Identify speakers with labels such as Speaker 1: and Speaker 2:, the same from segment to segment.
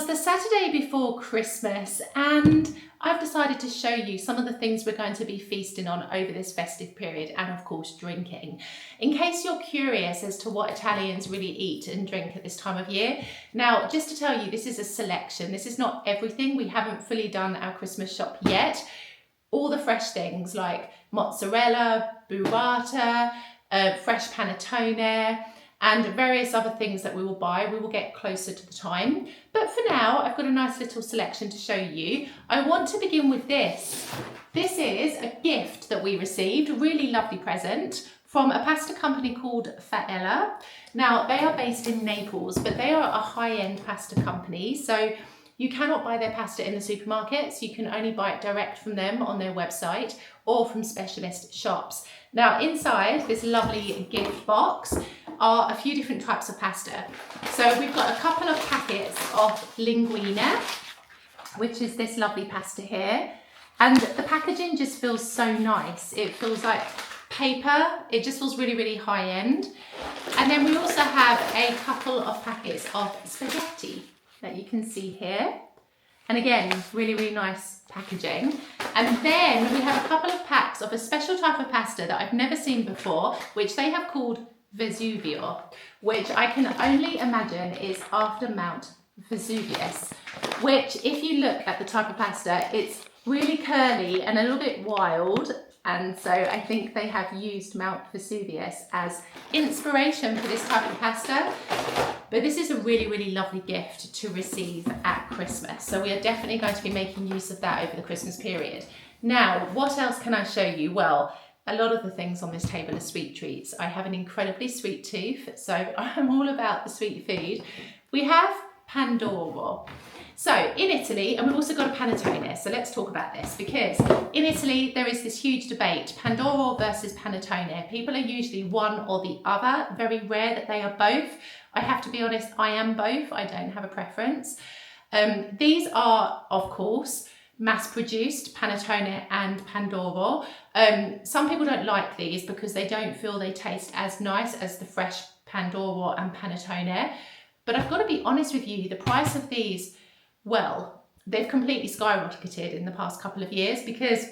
Speaker 1: the Saturday before Christmas, and I've decided to show you some of the things we're going to be feasting on over this festive period, and of course drinking. In case you're curious as to what Italians really eat and drink at this time of year. Now, just to tell you, this is a selection. This is not everything. We haven't fully done our Christmas shop yet. All the fresh things like mozzarella, burrata, fresh panettone, and various other things that we will buy. We will get closer to the time. But for now, I've got a nice little selection to show you. I want to begin with this. This is a gift that we received, a really lovely present from a pasta company called Faella. Now, they are based in Naples, but they are a high-end pasta company. So you cannot buy their pasta in the supermarkets. You can only buy it direct from them on their website or from specialist shops. Now, inside this lovely gift box are a few different types of pasta. So we've got a couple of packets of linguine, which is this lovely pasta here. And the packaging just feels so nice. It feels like paper. It just feels really, really high end. And then we also have a couple of packets of spaghetti that you can see here. And again, really, really nice packaging. And then we have a couple of packs of a special type of pasta that I've never seen before, which they have called Vesuvio, which I can only imagine is after Mount Vesuvius, which if you look at the type of pasta, it's really curly and a little bit wild. And so I think they have used Mount Vesuvius as inspiration for this type of pasta. But this is a really, really lovely gift to receive at Christmas. So we are definitely going to be making use of that over the Christmas period. Now, what else can I show you? Well, a lot of the things on this table are sweet treats. I have an incredibly sweet tooth, so I'm all about the sweet food. We have Pandoro. So in Italy, and we've also got a panettone, so let's talk about this, because in Italy there is this huge debate, Pandoro versus panettone. People are usually one or the other, very rare that they are both. I have to be honest, I am both, I don't have a preference. These are, of course, mass-produced panettone and Pandoro. Some people don't like these because they don't feel they taste as nice as the fresh Pandoro and panettone. But I've got to be honest with you, the price of these, well, they've completely skyrocketed in the past couple of years, because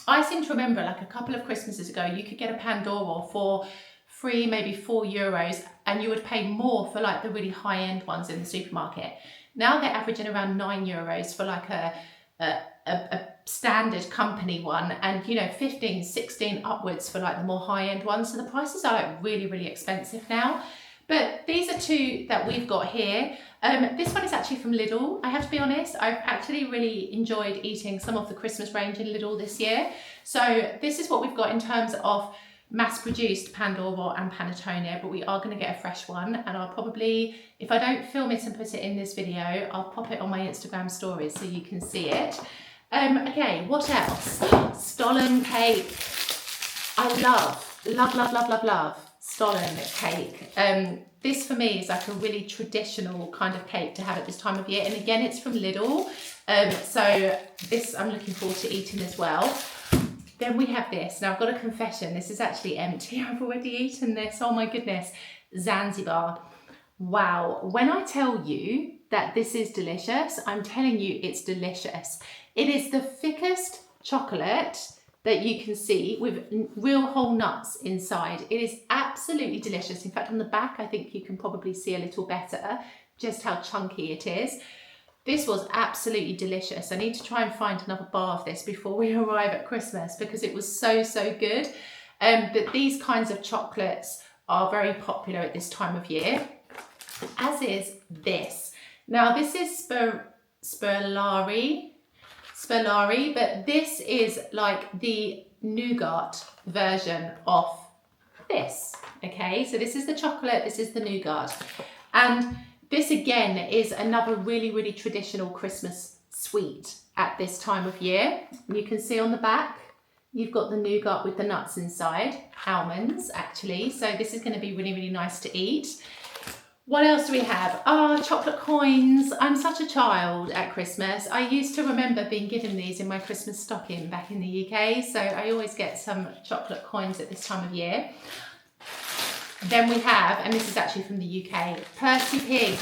Speaker 1: I seem to remember like a couple of Christmases ago, you could get a Pandoro for €3, maybe €4, and you would pay more for like the really high-end ones in the supermarket. Now they're averaging around €9 for like a standard company one, and 15, 16 upwards for like the more high-end ones. So the prices are like really, really expensive now. But these are two that we've got here. This one is actually from Lidl. I have to be honest, I've actually really enjoyed eating some of the Christmas range in Lidl this year. So this is what we've got in terms of mass-produced Pandoro and panettone, but we are going to get a fresh one, and I'll probably, if I don't film it and put it in this video, I'll pop it on my Instagram stories so you can see it. Okay, what else? Stollen cake. I love Stollen cake. This for me is like a really traditional kind of cake to have at this time of year, and again it's from Lidl, so this I'm looking forward to eating as well. Then we have this. Now I've got a confession, this is actually empty. I've already eaten this, oh my goodness. Zanzibar. Wow, when I tell you that this is delicious, I'm telling you it's delicious. It is the thickest chocolate that you can see with real whole nuts inside. It is absolutely delicious. In fact, on the back, I think you can probably see a little better just how chunky it is. This was absolutely delicious. I need to try and find another bar of this before we arrive at Christmas, because it was so, so good. But these kinds of chocolates are very popular at this time of year, as is this. Now this is Sperlari, but this is like the nougat version of this. Okay, so this is the chocolate, this is the nougat. And this again is another really, really traditional Christmas sweet at this time of year. You can see on the back, you've got the nougat with the nuts inside, almonds actually. So this is going to be really, really nice to eat. What else do we have? Chocolate coins. I'm such a child at Christmas. I used to remember being given these in my Christmas stocking back in the UK. So I always get some chocolate coins at this time of year. Then we have, and this is actually from the UK, Percy Pig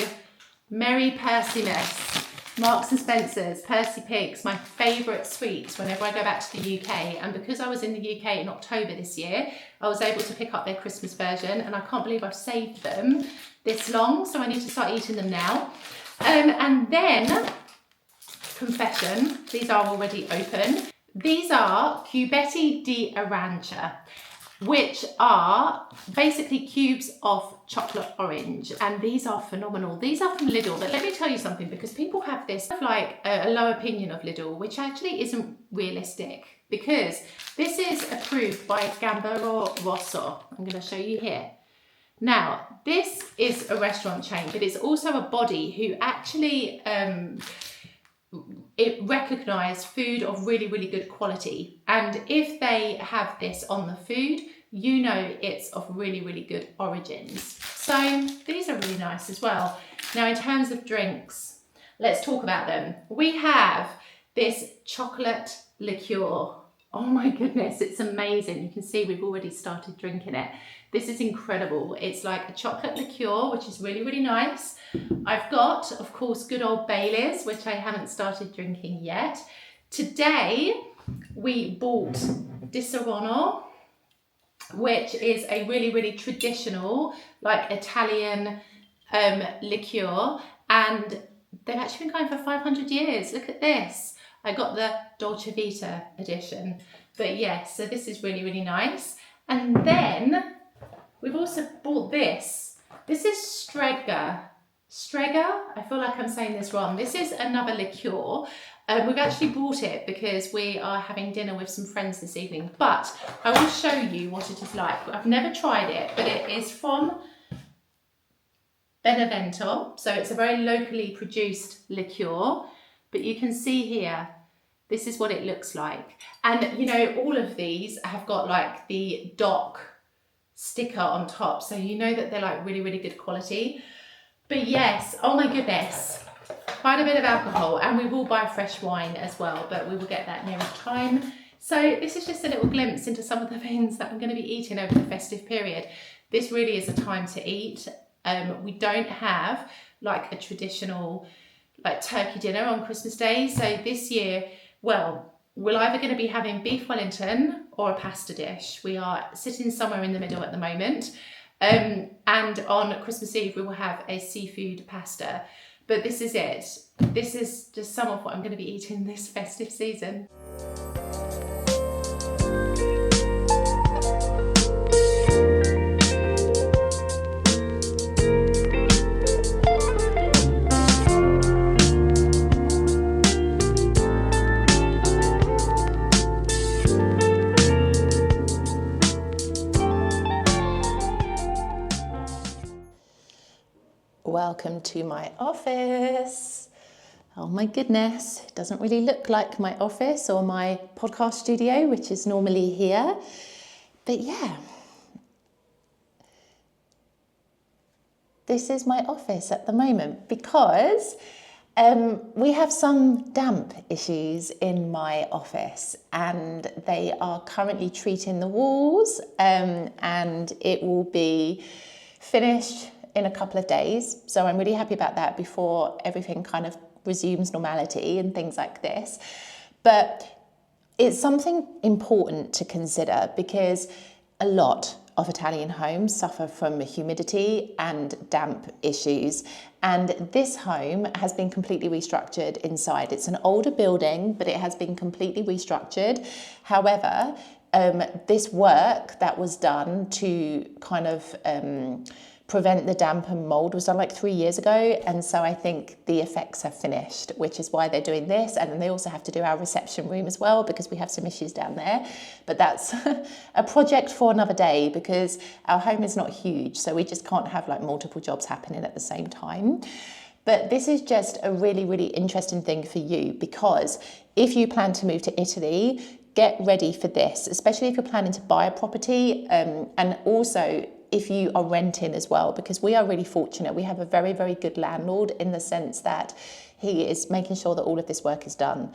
Speaker 1: Merry Percymas. Marks and Spencer's, Percy Pigs, my favourite sweets whenever I go back to the UK. And because I was in the UK in October this year, I was able to pick up their Christmas version, and I can't believe I've saved them this long, so I need to start eating them now. And then, confession, these are already open. These are cubetti di arancia, which are basically cubes of chocolate orange, and these are phenomenal. These are from Lidl, but let me tell you something, because people have this like a low opinion of Lidl, which actually isn't realistic, because this is approved by Gambero Rosso. I'm going to show you here. Now, this is a restaurant chain, but it's also a body who actually it recognise food of really, really good quality. And if they have this on the food, you know it's of really, really good origins. So these are really nice as well. Now, in terms of drinks, let's talk about them. We have this chocolate liqueur. Oh my goodness, it's amazing. You can see we've already started drinking it. This is incredible. It's like a chocolate liqueur, which is really, really nice. I've got, of course, good old Baileys, which I haven't started drinking yet. Today, we bought Disaronno, which is a really, really traditional, like Italian liqueur. And they've actually been going for 500 years. Look at this. I got the Dolce Vita edition. But yes, so this is really, really nice. And then we've also bought this. This is Strega. Strega? I feel like I'm saying this wrong. This is another liqueur. We've actually bought it because we are having dinner with some friends this evening. But I will show you what it is like. I've never tried it, but it is from Benevento. So it's a very locally produced liqueur. But you can see here, this is what it looks like. And you know, all of these have got like the DOC sticker on top. So you know that they're like really, really good quality. But yes, oh my goodness, quite a bit of alcohol. And we will buy fresh wine as well, but we will get that nearer time. So this is just a little glimpse into some of the things that I'm going to be eating over the festive period. This really is a time to eat. We don't have like a traditional like turkey dinner on Christmas Day. So this year, well, we're either going to be having beef Wellington or a pasta dish. We are sitting somewhere in the middle at the moment. And on Christmas Eve, we will have a seafood pasta. But this is it. This is just some of what I'm going to be eating this festive season. Welcome to my office. Oh my goodness, it doesn't really look like my office or my podcast studio, which is normally here. But yeah, this is my office at the moment because we have some damp issues in my office and they are currently treating the walls and it will be finished in a couple of days. So I'm really happy about that before everything kind of resumes normality and things like this. But it's something important to consider because a lot of Italian homes suffer from humidity and damp issues. And this home has been completely restructured inside. It's an older building, but it has been completely restructured. However, this work that was done to kind of prevent the damp and mold was done like 3 years ago, and so I think the effects have finished, which is why they're doing this. And then they also have to do our reception room as well because we have some issues down there, but that's a project for another day because our home is not huge, so we just can't have like multiple jobs happening at the same time. But this is just a really, really interesting thing for you because if you plan to move to Italy, get ready for this, especially if you're planning to buy a property, and also if you are renting as well, because we are really fortunate. We have a very, very good landlord in the sense that he is making sure that all of this work is done.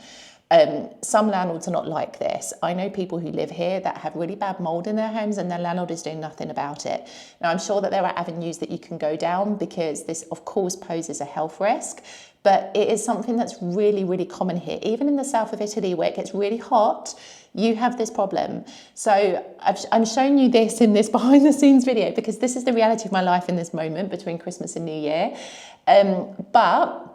Speaker 2: Some landlords are not like this. I know people who live here that have really bad mold in their homes and their landlord is doing nothing about it. Now, I'm sure that there are avenues that you can go down because this, of course, poses a health risk, but it is something that's really, really common here. Even in the south of Italy, where it gets really hot, you have this problem. So I'm showing you this in this behind the scenes video because this is the reality of my life in this moment between Christmas and New Year. But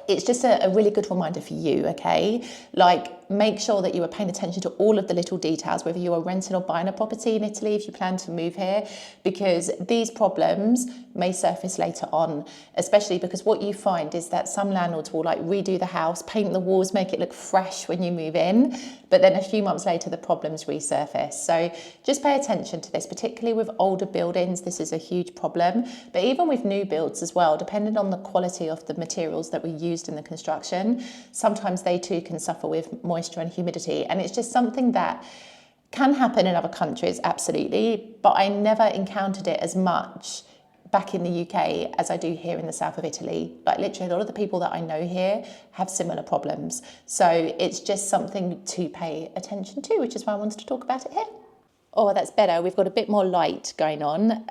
Speaker 2: it's just a really good reminder for you, okay? Like, make sure that you are paying attention to all of the little details, whether you are renting or buying a property in Italy, if you plan to move here, because these problems may surface later on, especially because what you find is that some landlords will like redo the house, paint the walls, make it look fresh when you move in, but then a few months later, the problems resurface. So just pay attention to this, particularly with older buildings. This is a huge problem, but even with new builds as well, depending on the quality of the materials that were used in the construction, sometimes they too can suffer with moisture and humidity. And it's just something that can happen in other countries, absolutely, but I never encountered it as much back in the UK as I do here in the south of Italy. Like, literally, a lot of the people that I know here have similar problems. So it's just something to pay attention to, which is why I wanted to talk about it here. Oh, that's better. We've got a bit more light going on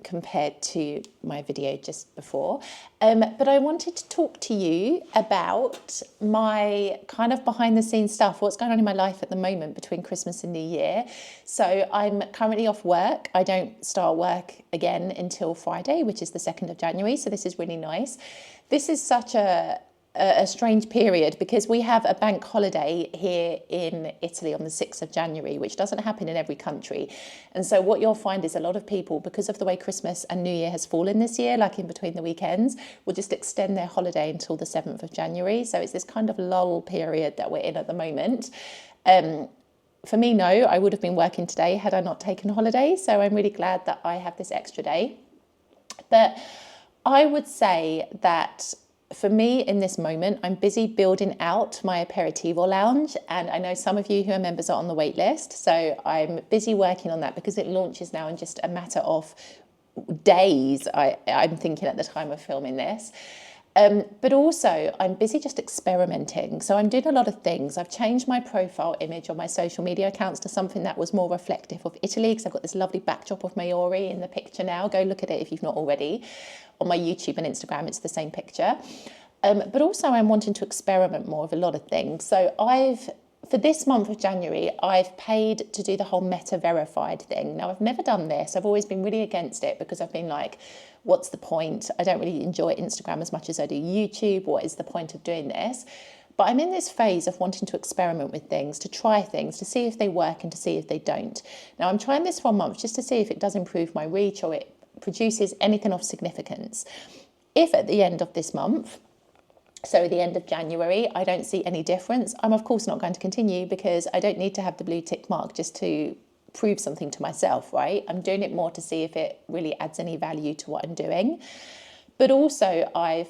Speaker 2: compared to my video just before. But I wanted to talk to you about my kind of behind the scenes stuff, what's going on in my life at the moment between Christmas and New Year. So I'm currently off work. I don't start work again until Friday, which is the 2nd of January. So this is really nice. This is such a strange period because we have a bank holiday here in Italy on the 6th of January, which doesn't happen in every country. And so what you'll find is a lot of people, because of the way Christmas and New Year has fallen this year, like in between the weekends, will just extend their holiday until the 7th of January. So it's this kind of lull period that we're in at the moment. For me, no, I would have been working today had I not taken holiday. So I'm really glad that I have this extra day. But I would say that for me in this moment, I'm busy building out my Aperitivo Lounge, and I know some of you who are members are on the wait list. So I'm busy working on that because it launches now in just a matter of days, I'm thinking at the time of filming this. But also I'm busy just experimenting. So I'm doing a lot of things. I've changed my profile image on my social media accounts to something that was more reflective of Italy, because I've got this lovely backdrop of Maori in the picture now. Go look at it if you've not already. On my YouTube and Instagram, it's the same picture. But also I'm wanting to experiment more with a lot of things. So for this month of January, I've paid to do the whole Meta verified thing. Now, I've never done this. I've always been really against it because I've been like, what's the point? I don't really enjoy Instagram as much as I do YouTube. What is the point of doing this? But I'm in this phase of wanting to experiment with things, to try things, to see if they work and to see if they don't. Now, I'm trying this for a month just to see if it does improve my reach or it produces anything of significance. If at the end of this month, so the end of January, I don't see any difference, I'm of course not going to continue because I don't need to have the blue tick mark just to prove something to myself, right? I'm doing it more to see if it really adds any value to what I'm doing. But also I've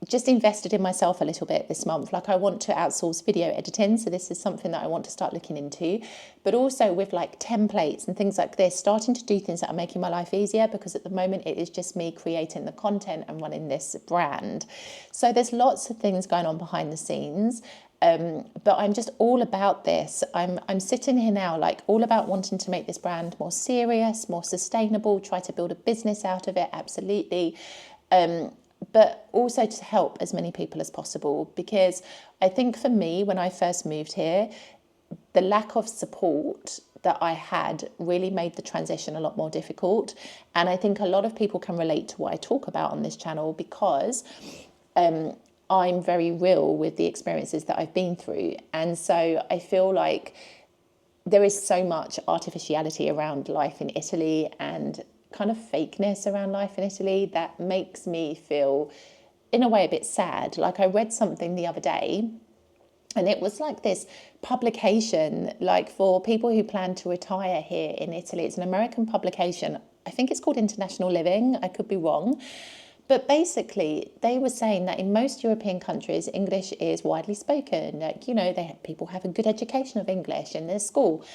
Speaker 2: just invested in myself a little bit this month. Like, I want to outsource video editing. So this is something that I want to start looking into, but also with like templates and things like this, starting to do things that are making my life easier, because at the moment it is just me creating the content and running this brand. So there's lots of things going on behind the scenes. But I'm just all about this. I'm sitting here now, like, all about wanting to make this brand more serious, more sustainable, try to build a business out of it, absolutely. But also to help as many people as possible, because I think for me, when I first moved here, the lack of support that I had really made the transition a lot more difficult. And I think a lot of people can relate to what I talk about on this channel, because I'm very real with the experiences that I've been through. And so I feel like there is so much artificiality around life in Italy and kind of fakeness around life in Italy that makes me feel, in a way, a bit sad. Like, I read something the other day, and it was like this publication, like, for people who plan to retire here in Italy. It's an American publication. I think it's called International Living. I could be wrong. But basically, they were saying that in most European countries, English is widely spoken. Like, you know, people have a good education of English in their school.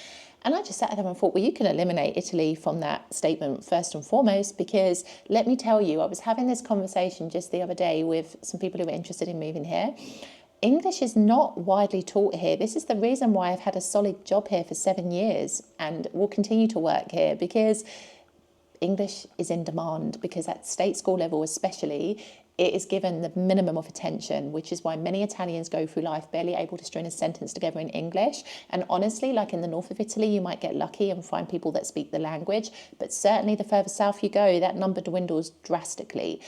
Speaker 2: And I just sat there and thought, well, you can eliminate Italy from that statement first and foremost, because let me tell you, I was having this conversation just the other day with some people who were interested in moving here. English is not widely taught here. This is the reason why I've had a solid job here for 7 years and will continue to work here, because English is in demand, because at state school level especially, it is given the minimum of attention, which is why many Italians go through life barely able to string a sentence together in English. And honestly, like in the north of Italy, you might get lucky and find people that speak the language, but certainly the further south you go, that number dwindles drastically.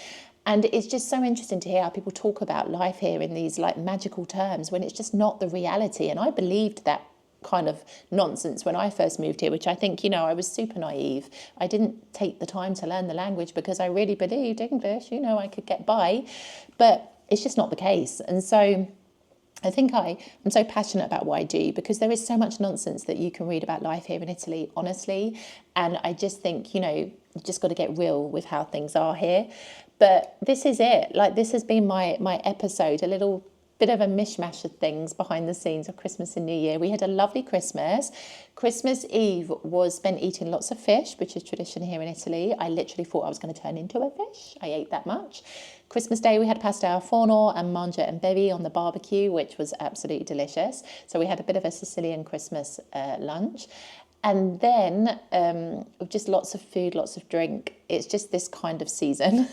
Speaker 2: And it's just so interesting to hear how people talk about life here in these like magical terms when it's just not the reality. And I believed that kind of nonsense when I first moved here, which I think, I was super naive. I didn't take the time to learn the language because I really believed English, I could get by, but it's just not the case. And so I think I'm so passionate about what I do because there is so much nonsense that you can read about life here in Italy, honestly. And I just think, you just got to get real with how things are here. But this is it. Like, this has been my episode, a little bit of a mishmash of things behind the scenes of Christmas and New Year. We had a lovely Christmas. Christmas Eve was spent eating lots of fish, which is tradition here in Italy. I literally thought I was going to turn into a fish. I ate that much. Christmas Day, we had pasta al forno and mangia and bevi on the barbecue, which was absolutely delicious. So we had a bit of a Sicilian Christmas lunch. And then just lots of food, lots of drink. It's just this kind of season.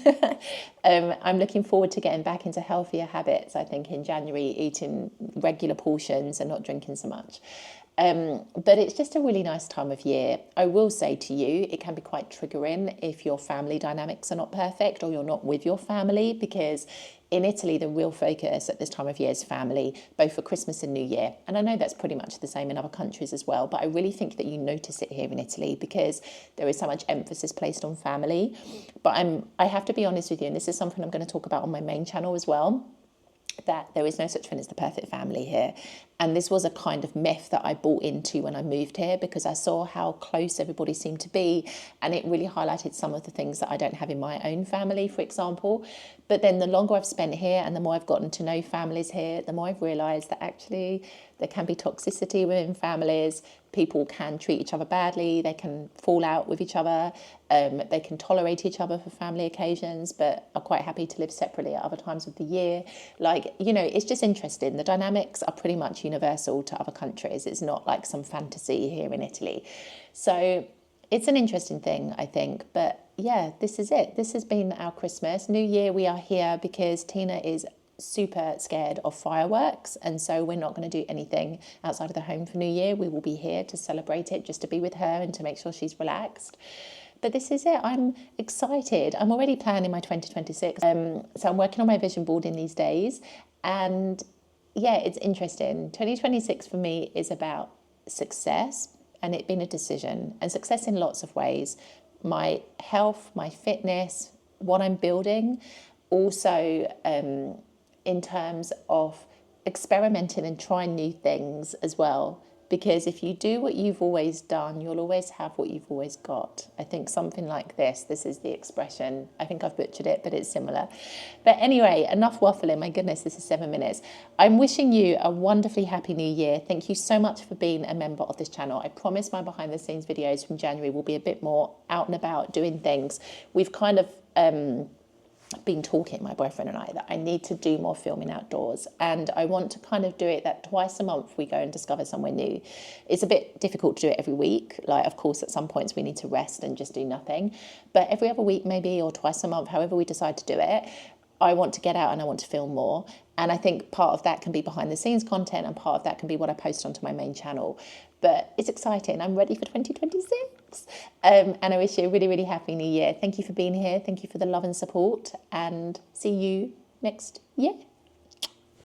Speaker 2: I'm looking forward to getting back into healthier habits, I think, in January, eating regular portions and not drinking so much. But it's just a really nice time of year. I will say to you, it can be quite triggering if your family dynamics are not perfect or you're not with your family, because in Italy, the real focus at this time of year is family, both for Christmas and New Year. And I know that's pretty much the same in other countries as well, but I really think that you notice it here in Italy because there is so much emphasis placed on family. But I have to be honest with you, and this is something I'm going to talk about on my main channel as well, that there is no such thing as the perfect family here. And this was a kind of myth that I bought into when I moved here because I saw how close everybody seemed to be, and it really highlighted some of the things that I don't have in my own family, for example. But then the longer I've spent here and the more I've gotten to know families here, the more I've realised that actually there can be toxicity within families. People can treat each other badly, they can fall out with each other, they can tolerate each other for family occasions, but are quite happy to live separately at other times of the year. Like, it's just interesting. The dynamics are pretty much universal to other countries. It's not like some fantasy here in Italy. So it's an interesting thing, I think. But yeah, this is it. This has been our Christmas. New Year, we are here because Tina is super scared of fireworks, and so we're not going to do anything outside of the home for New Year. We will be here to celebrate it, just to be with her and to make sure she's relaxed. But this is it. I'm excited. I'm already planning my 2026. So I'm working on my vision board in these days, and yeah, it's interesting. 2026 for me is about success and it being a decision, and success in lots of ways. My health, my fitness, what I'm building, also in terms of experimenting and trying new things as well. Because if you do what you've always done, you'll always have what you've always got. I think something like this is the expression. I think I've butchered it, but it's similar. But anyway, enough waffling. My goodness, this is 7 minutes. I'm wishing you a wonderfully happy new year. Thank you so much for being a member of this channel. I promise my behind the scenes videos from January will be a bit more out and about doing things. We've kind of been talking, my boyfriend and I, that I need to do more filming outdoors, and I want to kind of do it that twice a month we go and discover somewhere new. It's a bit difficult to do it every week. Like, of course, at some points we need to rest and just do nothing, but every other week maybe, or twice a month, however we decide to do it, I want to get out and I want to film more. And I think part of that can be behind the scenes content, and part of that can be what I post onto my main channel. But it's exciting. I'm ready for 2026. And I wish you a really, really happy new year. Thank you for being here. Thank you for the love and support, and see you next year.